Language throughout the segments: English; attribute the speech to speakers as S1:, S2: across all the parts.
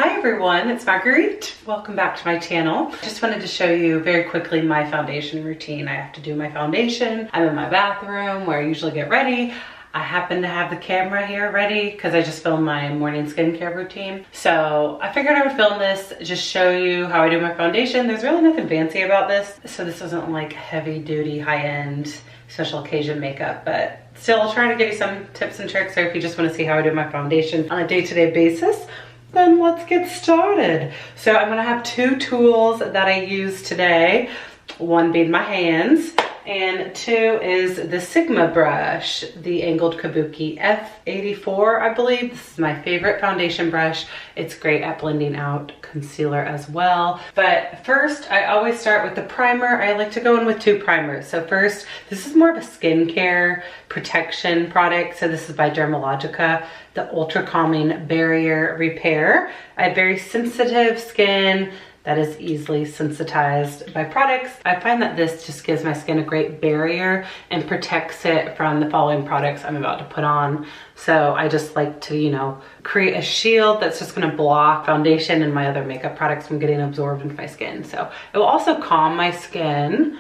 S1: Hi everyone, it's Marguerite. Welcome back to my channel. Just wanted to show you very quickly my foundation routine. I have to do my foundation. I'm in my bathroom where I usually get ready. I happen to have the camera here ready because I just filmed my morning skincare routine. So I figured I would film this, just show you how I do my foundation. There's really nothing fancy about this. So this isn't like heavy duty, high-end special occasion makeup, but still I'll try to give you some tips and tricks, or if you just want to see how I do my foundation on a day-to-day basis, then let's get started. So I'm gonna have two tools that I use today. One being my hands, and two is the Sigma brush, the angled kabuki F84, I believe. This is my favorite foundation brush. It's great at blending out concealer as well. But first, I always start with the primer. I like to go in with two primers. So first, this is more of a skincare protection product. So this is by Dermatologica, the Ultra Calming Barrier Repair. I have very sensitive skin that is easily sensitized by products. I find that this just gives my skin a great barrier and protects it from the following products I'm about to put on. So I just like to, you know, create a shield that's just gonna block foundation and my other makeup products from getting absorbed into my skin. So it will also calm my skin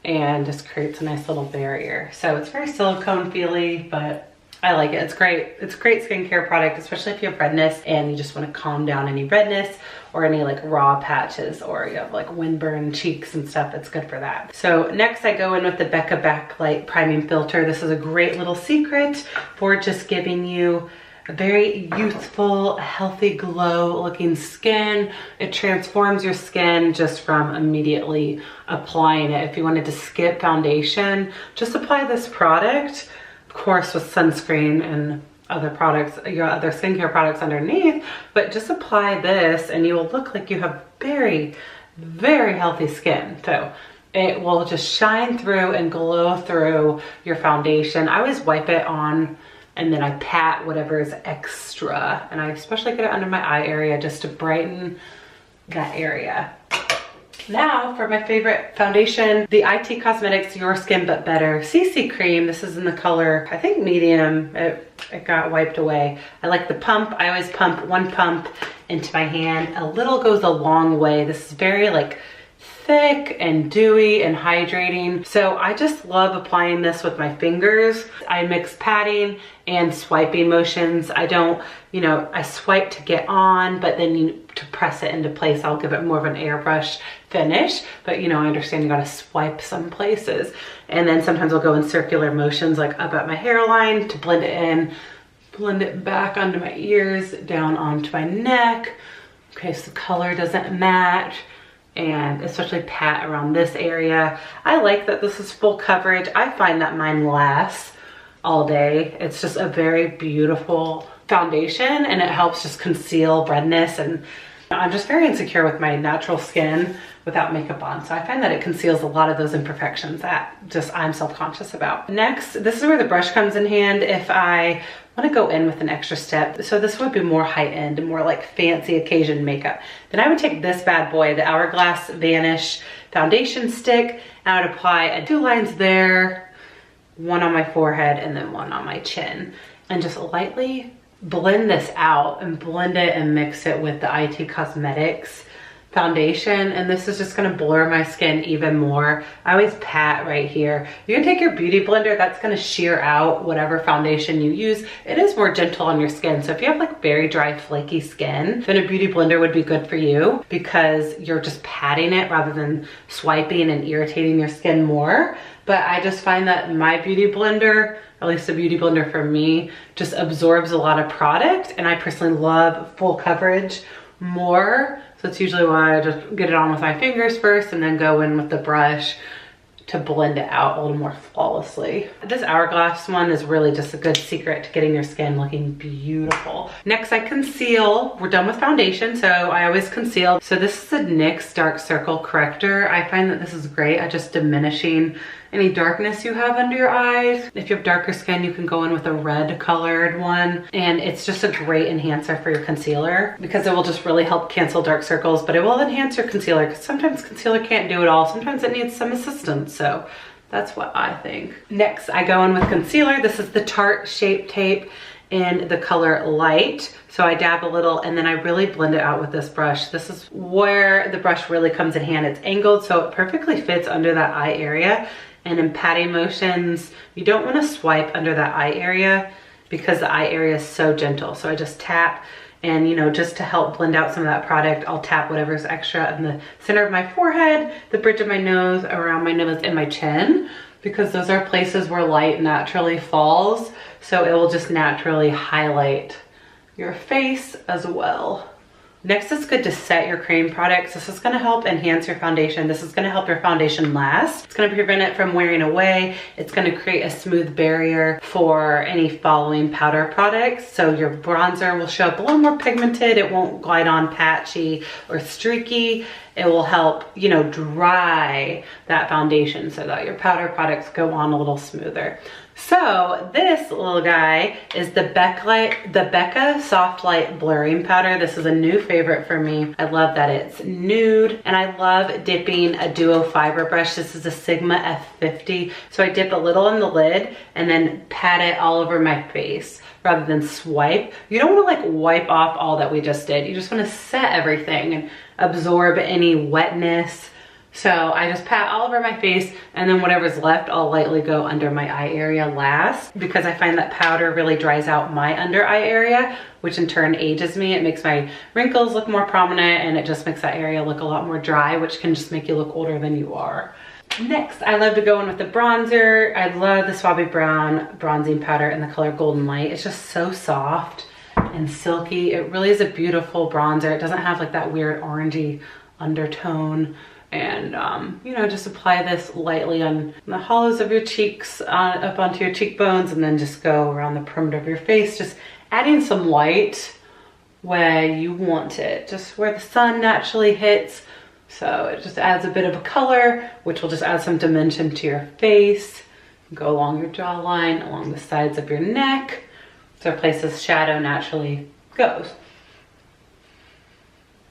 S1: and just creates a nice little barrier. So it's very silicone feely, but I like it. It's great. It's a great skincare product, especially if you have redness and you just want to calm down any redness or any like raw patches, or you have like windburn cheeks and stuff. It's good for that. So next I go in with the Becca Backlight Priming Filter. This is a great little secret for just giving you a very youthful, healthy, glow looking skin. It transforms your skin just from immediately applying it. If you wanted to skip foundation, just apply this product. Of course, with sunscreen and other products, your other skincare products underneath, but just apply this and you will look like you have very, very healthy skin. So it will just shine through and glow through your foundation. I always wipe it on and then I pat whatever is extra, and I especially get it under my eye area just to brighten that area. Now for my favorite foundation, the IT Cosmetics Your Skin But Better CC Cream. This is in the color, I think medium. It got wiped away. I like the pump. I always pump one pump into my hand. A little goes a long way. This is very like thick and dewy and hydrating. So I just love applying this with my fingers. I mix patting and swiping motions. I don't, you know, I swipe to get on, but then to press it into place, I'll give it more of an airbrush finish. But you know, I understand you gotta swipe some places. And then sometimes I'll go in circular motions, like up at my hairline to blend it in, blend it back onto my ears, down onto my neck. Okay, so the color doesn't match. And especially pat around this area. I like that this is full coverage. I find that mine lasts all day. It's just a very beautiful foundation, and it helps just conceal redness, and I'm just very insecure with my natural skin without makeup on. So I find that it conceals a lot of those imperfections that just I'm self-conscious about. Next, this is where the brush comes in hand if I want to go in with an extra step. So this would be more high-end, more like fancy occasion makeup. Then I would take this bad boy, the Hourglass Vanish Foundation Stick, and I would apply 2 lines there, one on my forehead, and then one on my chin. And just lightly blend this out and blend it and mix it with the IT Cosmetics foundation, and this is just gonna blur my skin even more. I always pat right here. You can take your beauty blender, that's gonna shear out whatever foundation you use. It is more gentle on your skin, so if you have like very dry, flaky skin, then a beauty blender would be good for you because you're just patting it rather than swiping and irritating your skin more. But I just find that my beauty blender, at least a beauty blender for me, just absorbs a lot of product, and I personally love full coverage more. So it's usually why I just get it on with my fingers first and then go in with the brush to blend it out a little more flawlessly. This Hourglass one is really just a good secret to getting your skin looking beautiful. Next I conceal. We're done with foundation, so I always conceal. So this is the NYX Dark Circle Corrector. I find that this is great at just diminishing any darkness you have under your eyes. If you have darker skin, you can go in with a red colored one, and it's just a great enhancer for your concealer because it will just really help cancel dark circles, but it will enhance your concealer because sometimes concealer can't do it all. Sometimes it needs some assistance, so that's what I think. Next, I go in with concealer. This is the Tarte Shape Tape, in the color Light. So I dab a little and then I really blend it out with this brush. This is where the brush really comes in hand. It's angled so it perfectly fits under that eye area. And in patting motions, you don't want to swipe under that eye area because the eye area is so gentle. So I just tap, and you know, just to help blend out some of that product, I'll tap whatever's extra in the center of my forehead, the bridge of my nose, around my nose, and my chin, because those are places where light naturally falls. So it will just naturally highlight your face as well. Next, it's good to set your cream products. This is gonna help enhance your foundation. This is gonna help your foundation last. It's gonna prevent it from wearing away. It's gonna create a smooth barrier for any following powder products. So your bronzer will show up a little more pigmented. It won't glide on patchy or streaky. It will help, you know, dry that foundation so that your powder products go on a little smoother. So this little guy is the Becca Soft Light Blurring Powder. This is a new favorite for me. I love that it's nude, and I love dipping a duo fiber brush. This is a Sigma F50. So I dip a little in the lid and then pat it all over my face rather than swipe. You don't want to like wipe off all that we just did. You just want to set everything and absorb any wetness. So I just pat all over my face, and then whatever's left, I'll lightly go under my eye area last, because I find that powder really dries out my under eye area, which in turn ages me. It makes my wrinkles look more prominent, and it just makes that area look a lot more dry, which can just make you look older than you are. Next, I love to go in with the bronzer. I love the Bobbi Brown bronzing powder in the color Golden Light. It's just so soft and silky. It really is a beautiful bronzer. It doesn't have like that weird orangey undertone. And you know, just apply this lightly on the hollows of your cheeks, up onto your cheekbones, and then just go around the perimeter of your face, just adding some light where you want it, just where the sun naturally hits. So it just adds a bit of a color, which will just add some dimension to your face. Go along your jawline, along the sides of your neck, so places shadow naturally goes.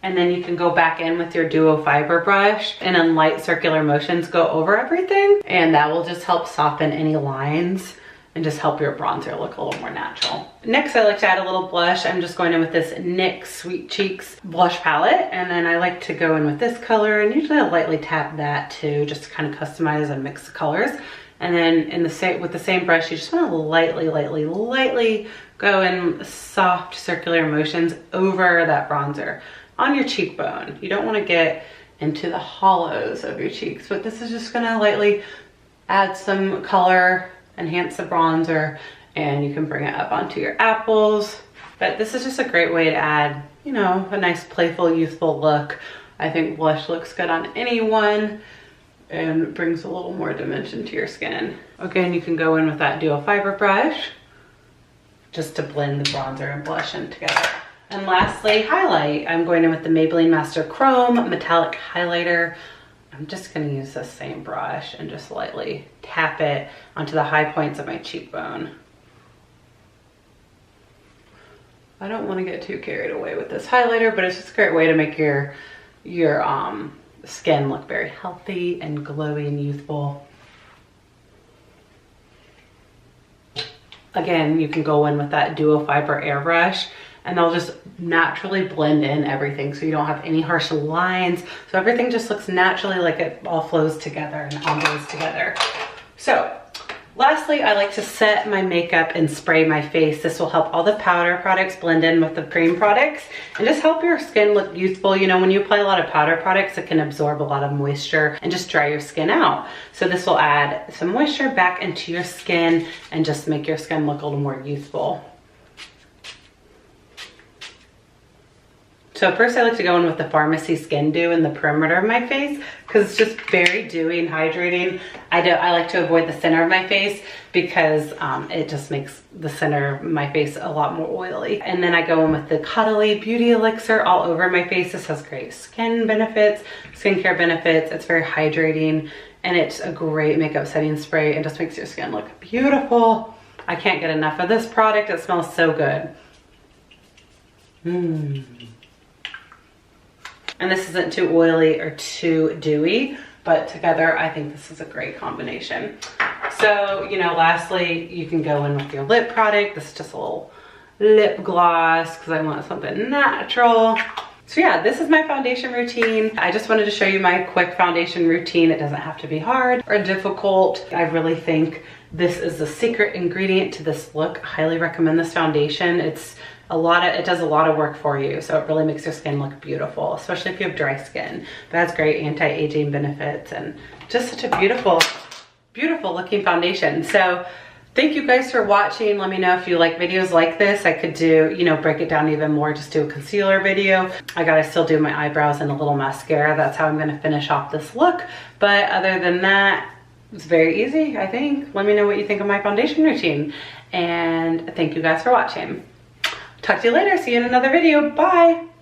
S1: And then you can go back in with your duo fiber brush and in light circular motions go over everything, and that will just help soften any lines and just help your bronzer look a little more natural. Next, I like to add a little blush. I'm just going in with this NYX Sweet Cheeks blush palette, and then I like to go in with this color, and usually I'll lightly tap that too, just to kind of customize and mix the colors. And then with the same brush, you just want to lightly go in soft circular motions over that bronzer on your cheekbone. You don't want to get into the hollows of your cheeks, but this is just gonna lightly add some color, enhance the bronzer, and you can bring it up onto your apples. But this is just a great way to add, you know, a nice playful, youthful look. I think blush looks good on anyone and brings a little more dimension to your skin. Again, you can go in with that duo fiber brush just to blend the bronzer and blush in together. And lastly, highlight. I'm going in with the Maybelline Master Chrome Metallic Highlighter. I'm just gonna use the same brush and just lightly tap it onto the high points of my cheekbone. I don't wanna get too carried away with this highlighter, but it's just a great way to make your skin look very healthy and glowy and youthful. Again, you can go in with that duo fiber airbrush, and they'll just naturally blend in everything, so you don't have any harsh lines. So everything just looks naturally like it all flows together and combos together. So lastly, I like to set my makeup and spray my face. This will help all the powder products blend in with the cream products and just help your skin look youthful. You know, when you apply a lot of powder products, it can absorb a lot of moisture and just dry your skin out. So this will add some moisture back into your skin and just make your skin look a little more youthful. So first I like to go in with the Farmacy Skin Dew in the perimeter of my face because it's just very dewy and hydrating. I like to avoid the center of my face because it just makes the center of my face a lot more oily. And then I go in with the Caudalie Beauty Elixir all over my face. This has great skin benefits, skincare benefits. It's very hydrating, and it's a great makeup setting spray. It just makes your skin look beautiful. I can't get enough of this product. It smells so good. And this isn't too oily or too dewy, but together I think this is a great combination. So, you know, lastly, you can go in with your lip product. This is just a little lip gloss because I want something natural. So yeah, this is my foundation routine. I just wanted to show you my quick foundation routine. It doesn't have to be hard or difficult. I really think this is the secret ingredient to this look. I highly recommend this foundation. It does a lot of work for you, so it really makes your skin look beautiful, especially if you have dry skin. But it has great anti-aging benefits and just such a beautiful, beautiful looking foundation. So thank you guys for watching. Let me know if you like videos like this. I could do, you know, break it down even more, just do a concealer video. I gotta still do my eyebrows and a little mascara. That's how I'm gonna finish off this look. But other than that, it's very easy, I think. Let me know what you think of my foundation routine. And thank you guys for watching. Talk to you later. See you in another video. Bye.